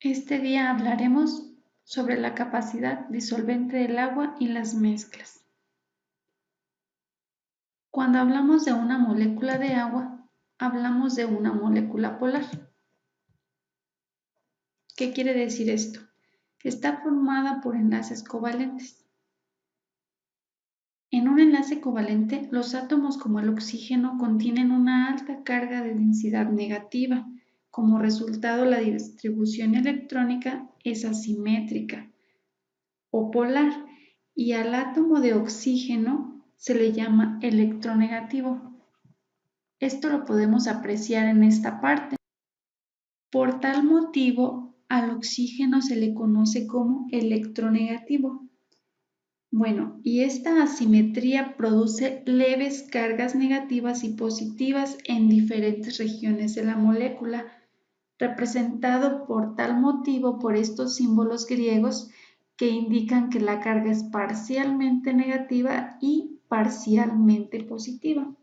Este día hablaremos sobre la capacidad disolvente del agua y las mezclas. Cuando hablamos de una molécula de agua, hablamos de una molécula polar. ¿Qué quiere decir esto? Está formada por enlaces covalentes. En un enlace covalente, los átomos como el oxígeno contienen una alta carga de densidad negativa. Como resultado, la distribución electrónica es asimétrica o polar, y al átomo de oxígeno se le llama electronegativo. Esto lo podemos apreciar en esta parte. Por tal motivo, al oxígeno se le conoce como electronegativo. Bueno, y esta asimetría produce leves cargas negativas y positivas en diferentes regiones de la molécula, representado por tal motivo por estos símbolos griegos que indican que la carga es parcialmente negativa y parcialmente positiva.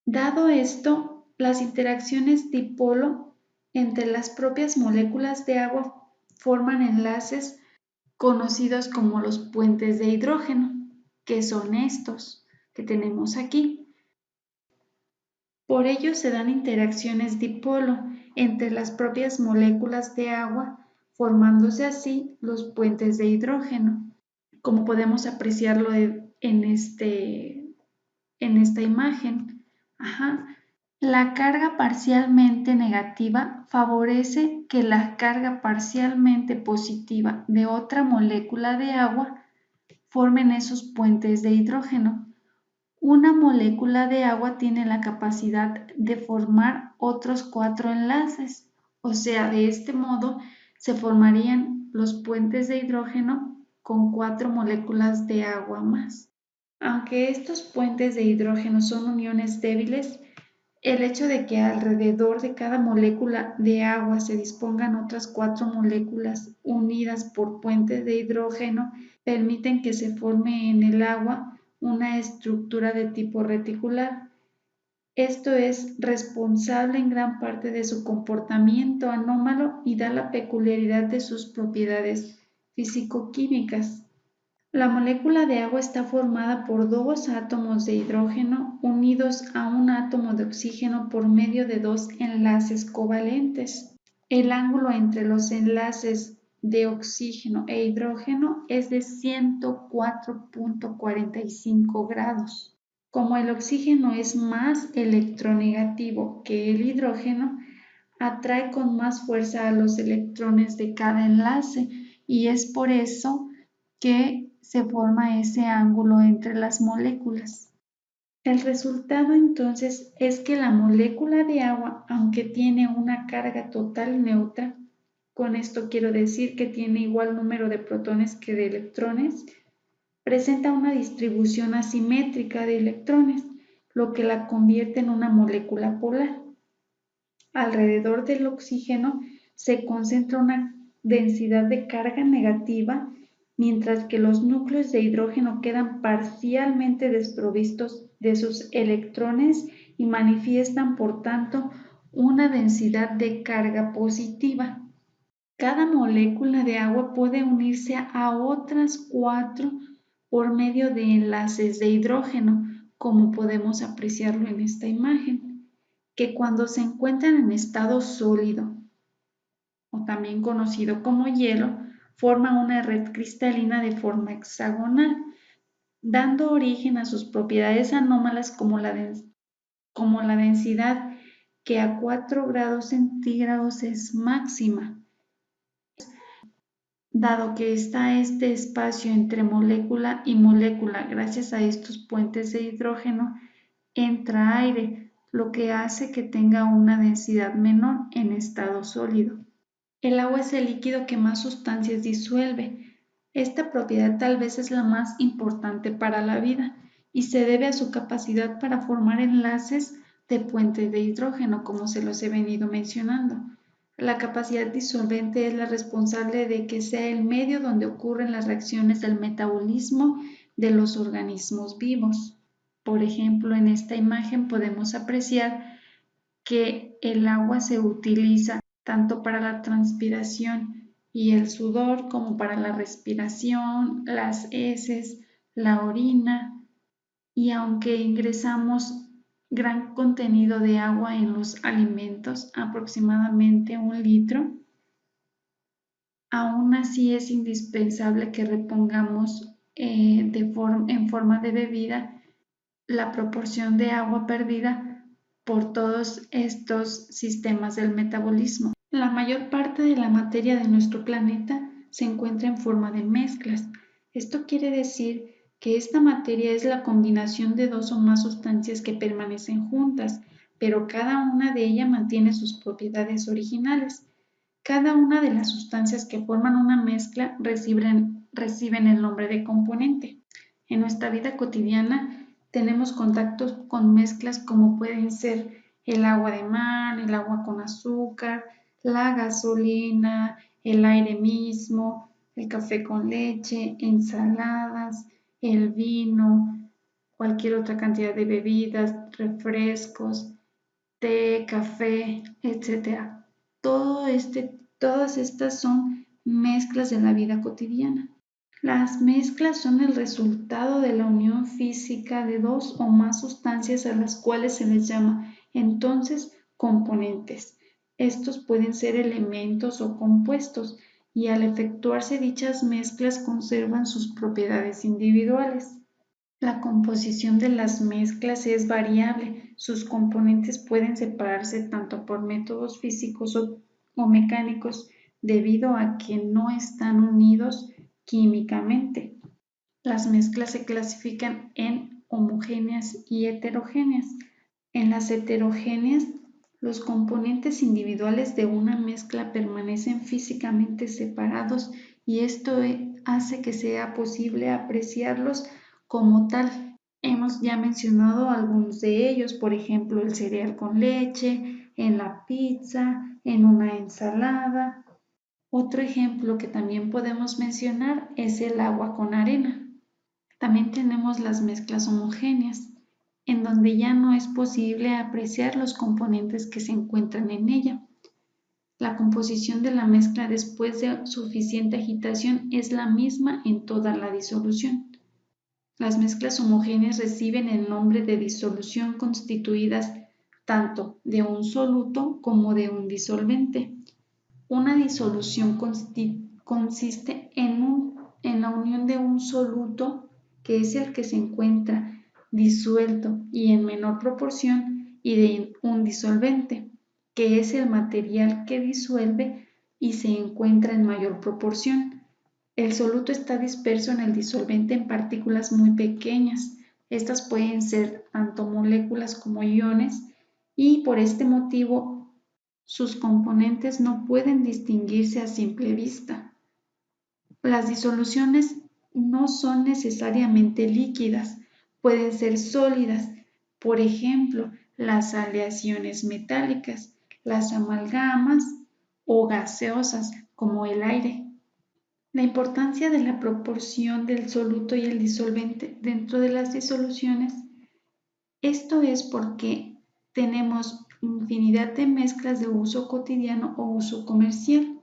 Dado esto, las interacciones dipolo entre las propias moléculas de agua forman enlaces conocidos como los puentes de hidrógeno, que son estos que tenemos aquí. Por ello se dan interacciones dipolo entre las propias moléculas de agua, formándose así los puentes de hidrógeno, como podemos apreciarlo en esta imagen. La carga parcialmente negativa favorece que la carga parcialmente positiva de otra molécula de agua formen esos puentes de hidrógeno. Una molécula de agua tiene la capacidad de formar otros 4 enlaces, o sea, de este modo se formarían los puentes de hidrógeno con 4 moléculas de agua más. Aunque estos puentes de hidrógeno son uniones débiles, el hecho de que alrededor de cada molécula de agua se dispongan otras 4 moléculas unidas por puentes de hidrógeno permiten que se forme en el agua una estructura de tipo reticular. Esto es responsable en gran parte de su comportamiento anómalo y da la peculiaridad de sus propiedades físico-químicas. La molécula de agua está formada por 2 átomos de hidrógeno unidos a un átomo de oxígeno por medio de 2 enlaces covalentes. El ángulo entre los enlaces de oxígeno e hidrógeno es de 104.45 grados. Como el oxígeno es más electronegativo que el hidrógeno, atrae con más fuerza a los electrones de cada enlace y es por eso que se forma ese ángulo entre las moléculas. El resultado entonces es que la molécula de agua, aunque tiene una carga total neutra, con esto quiero decir que tiene igual número de protones que de electrones, presenta una distribución asimétrica de electrones, lo que la convierte en una molécula polar. Alrededor del oxígeno se concentra una densidad de carga negativa, mientras que los núcleos de hidrógeno quedan parcialmente desprovistos de sus electrones y manifiestan, por tanto, una densidad de carga positiva. Cada molécula de agua puede unirse a otras 4 por medio de enlaces de hidrógeno, como podemos apreciarlo en esta imagen, que cuando se encuentran en estado sólido, o también conocido como hielo, forman una red cristalina de forma hexagonal, dando origen a sus propiedades anómalas como la densidad, que a 4 grados centígrados es máxima. Dado que está este espacio entre molécula y molécula, gracias a estos puentes de hidrógeno, entra aire, lo que hace que tenga una densidad menor en estado sólido. El agua es el líquido que más sustancias disuelve. Esta propiedad tal vez es la más importante para la vida y se debe a su capacidad para formar enlaces de puentes de hidrógeno, como se los he venido mencionando. La capacidad disolvente es la responsable de que sea el medio donde ocurren las reacciones del metabolismo de los organismos vivos. Por ejemplo, en esta imagen podemos apreciar que el agua se utiliza tanto para la transpiración y el sudor como para la respiración, las heces, la orina, y aunque ingresamos gran contenido de agua en los alimentos, aproximadamente 1 litro, aún así es indispensable que repongamos en forma de bebida la proporción de agua perdida por todos estos sistemas del metabolismo. La mayor parte de la materia de nuestro planeta se encuentra en forma de mezclas. Esto quiere decir que esta materia es la combinación de dos o más sustancias que permanecen juntas, pero cada una de ellas mantiene sus propiedades originales. Cada una de las sustancias que forman una mezcla reciben el nombre de componente. En nuestra vida cotidiana tenemos contactos con mezclas como pueden ser el agua de mar, el agua con azúcar, la gasolina, el aire mismo, el café con leche, ensaladas, el vino, cualquier otra cantidad de bebidas, refrescos, té, café, etcétera. Todas estas son mezclas de la vida cotidiana. Las mezclas son el resultado de la unión física de dos o más sustancias a las cuales se les llama entonces componentes. Estos pueden ser elementos o compuestos y al efectuarse dichas mezclas conservan sus propiedades individuales. La composición de las mezclas es variable. Sus componentes pueden separarse tanto por métodos físicos o mecánicos debido a que no están unidos químicamente. Las mezclas se clasifican en homogéneas y heterogéneas. En las heterogéneas, los componentes individuales de una mezcla permanecen físicamente separados y esto hace que sea posible apreciarlos como tal. Hemos ya mencionado algunos de ellos, por ejemplo, el cereal con leche, en la pizza, en una ensalada. Otro ejemplo que también podemos mencionar es el agua con arena. También tenemos las mezclas homogéneas, en donde ya no es posible apreciar los componentes que se encuentran en ella. La composición de la mezcla después de suficiente agitación es la misma en toda la disolución. Las mezclas homogéneas reciben el nombre de disolución constituidas tanto de un soluto como de un disolvente. Una disolución consiste en la unión de un soluto, que es el que se encuentra disuelto y en menor proporción, y de un disolvente, que es el material que disuelve y se encuentra en mayor proporción. El soluto está disperso en el disolvente en partículas muy pequeñas. Estas pueden ser tanto moléculas como iones y por este motivo sus componentes no pueden distinguirse a simple vista. Las disoluciones no son necesariamente líquidas, pueden ser sólidas, por ejemplo, las aleaciones metálicas, las amalgamas o gaseosas como el aire. La importancia de la proporción del soluto y el disolvente dentro de las disoluciones. Esto es porque tenemos infinidad de mezclas de uso cotidiano o uso comercial.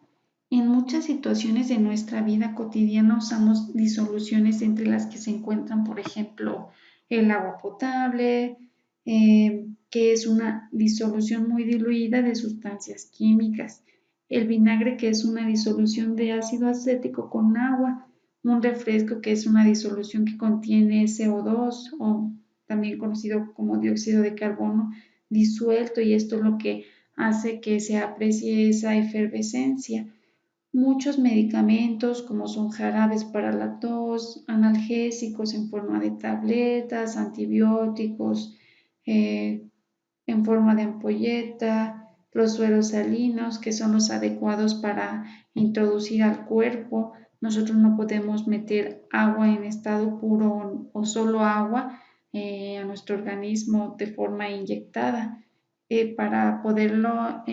En muchas situaciones de nuestra vida cotidiana usamos disoluciones entre las que se encuentran, por ejemplo, el agua potable, que es una disolución muy diluida de sustancias químicas, el vinagre, que es una disolución de ácido acético con agua, un refresco, que es una disolución que contiene CO2 o también conocido como dióxido de carbono disuelto, y esto es lo que hace que se aprecie esa efervescencia. Muchos medicamentos como son jarabes para la tos, analgésicos en forma de tabletas, antibióticos en forma de ampolleta, los sueros salinos, que son los adecuados para introducir al cuerpo. Nosotros no podemos meter agua en estado puro o solo agua a nuestro organismo de forma inyectada. Para poderlo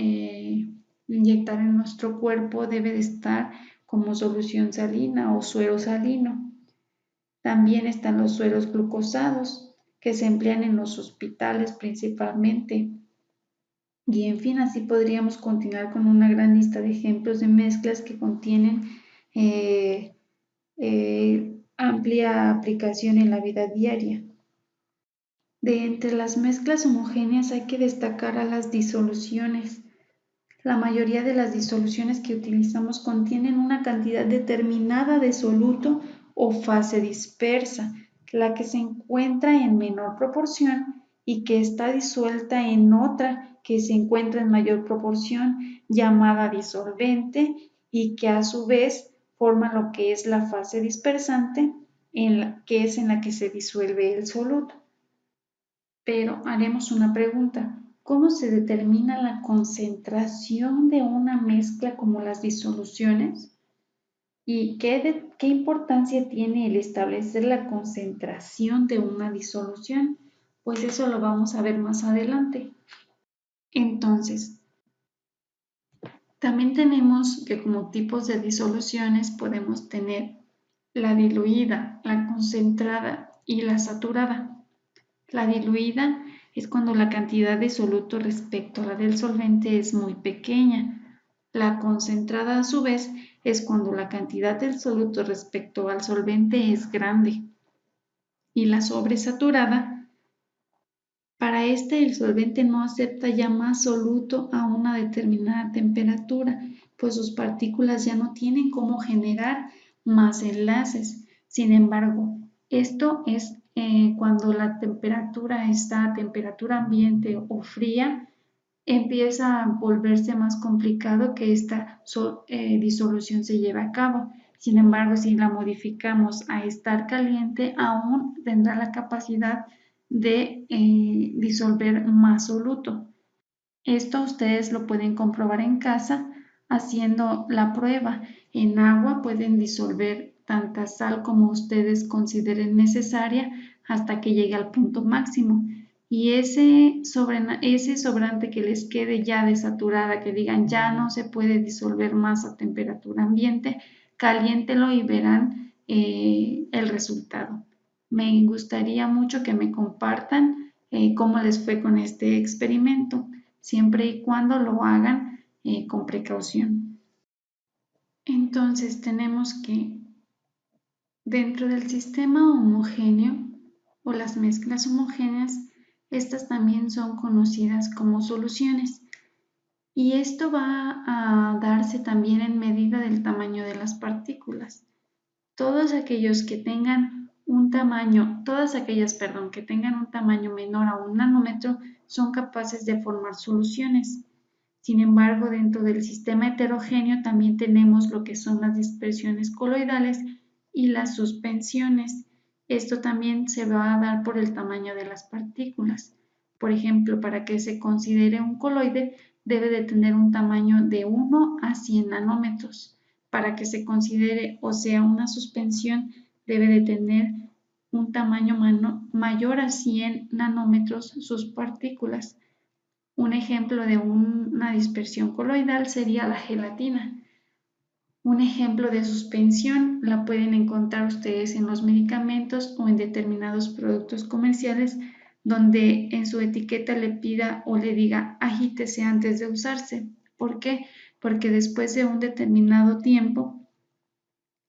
inyectar en nuestro cuerpo debe de estar como solución salina o suero salino. También están los sueros glucosados, que se emplean en los hospitales principalmente Y en fin, así podríamos continuar con una gran lista de ejemplos de mezclas que contienen amplia aplicación en la vida diaria. De entre las mezclas homogéneas hay que destacar a las disoluciones. La mayoría de las disoluciones que utilizamos contienen una cantidad determinada de soluto o fase dispersa, la que se encuentra en menor proporción y que está disuelta en otra que se encuentra en mayor proporción, llamada disolvente, y que a su vez forma lo que es la fase dispersante, que es en la que se disuelve el soluto. Pero haremos una pregunta. ¿Cómo se determina la concentración de una mezcla como las disoluciones? ¿Y qué importancia tiene el establecer la concentración de una disolución? Pues eso lo vamos a ver más adelante. Entonces, también tenemos que como tipos de disoluciones podemos tener la diluida, la concentrada y la saturada. La diluida es cuando la cantidad de soluto respecto a la del solvente es muy pequeña. La concentrada, a su vez, es cuando la cantidad del soluto respecto al solvente es grande. Y la sobresaturada, para este el solvente no acepta ya más soluto a una determinada temperatura, pues sus partículas ya no tienen cómo generar más enlaces. Sin embargo, esto es cuando la temperatura está a temperatura ambiente o fría, empieza a volverse más complicado que esta disolución se lleve a cabo. Sin embargo, si la modificamos a estar caliente, aún tendrá la capacidad de disolver más soluto. Esto ustedes lo pueden comprobar en casa haciendo la prueba. En agua pueden disolver tanta sal como ustedes consideren necesaria hasta que llegue al punto máximo. Y ese sobrante que les quede ya desaturada, que digan ya no se puede disolver más a temperatura ambiente, caliéntelo y verán el resultado. Me gustaría mucho que me compartan cómo les fue con este experimento, siempre y cuando lo hagan con precaución. Entonces tenemos que dentro del sistema homogéneo o las mezclas homogéneas, estas también son conocidas como soluciones. Y esto va a darse también en medida del tamaño de las partículas. Todos aquellos que tengan un tamaño, todas aquellas, perdón, que tengan un tamaño menor a 1 nanómetro son capaces de formar soluciones. Sin embargo, dentro del sistema heterogéneo también tenemos lo que son las dispersiones coloidales y las suspensiones. Esto también se va a dar por el tamaño de las partículas. Por ejemplo, para que se considere un coloide, debe de tener un tamaño de 1 a 100 nanómetros. Para que se considere o sea una suspensión, debe de tener un tamaño mayor a 100 nanómetros sus partículas. Un ejemplo de una dispersión coloidal sería la gelatina. Un ejemplo de suspensión la pueden encontrar ustedes en los medicamentos o en determinados productos comerciales donde en su etiqueta le pida o le diga agítese antes de usarse. ¿Por qué? Porque después de un determinado tiempo,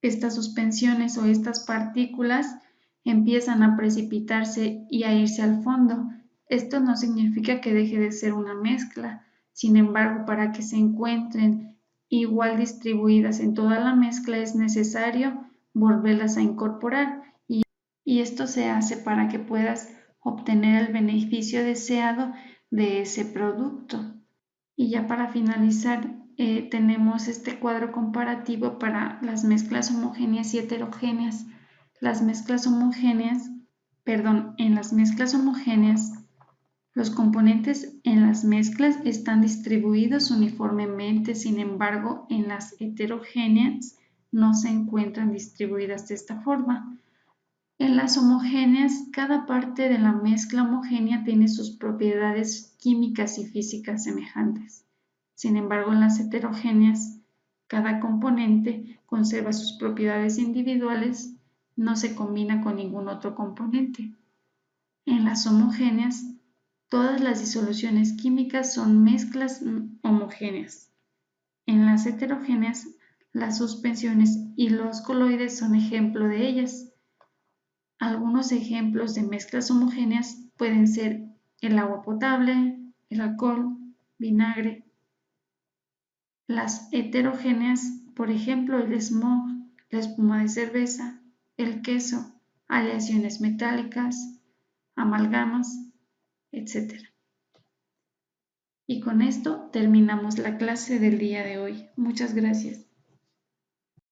estas suspensiones o estas partículas empiezan a precipitarse y a irse al fondo. Esto no significa que deje de ser una mezcla. Sin embargo, para que se encuentren igual distribuidas en toda la mezcla es necesario volverlas a incorporar y esto se hace para que puedas obtener el beneficio deseado de ese producto. Y ya para finalizar, tenemos este cuadro comparativo para las mezclas homogéneas y heterogéneas. Las mezclas homogéneas, perdón, en las mezclas homogéneas, los componentes en las mezclas están distribuidos uniformemente, sin embargo, en las heterogéneas no se encuentran distribuidas de esta forma. En las homogéneas, cada parte de la mezcla homogénea tiene sus propiedades químicas y físicas semejantes. Sin embargo, en las heterogéneas, cada componente conserva sus propiedades individuales, no se combina con ningún otro componente. En las homogéneas, Todas las disoluciones químicas son mezclas homogéneas. En las heterogéneas, las suspensiones y los coloides son ejemplo de ellas. Algunos ejemplos de mezclas homogéneas pueden ser el agua potable, el alcohol, vinagre. Las heterogéneas, por ejemplo, el smog, la espuma de cerveza, el queso, aleaciones metálicas, amalgamas, etc. Y con esto terminamos la clase del día de hoy. Muchas gracias.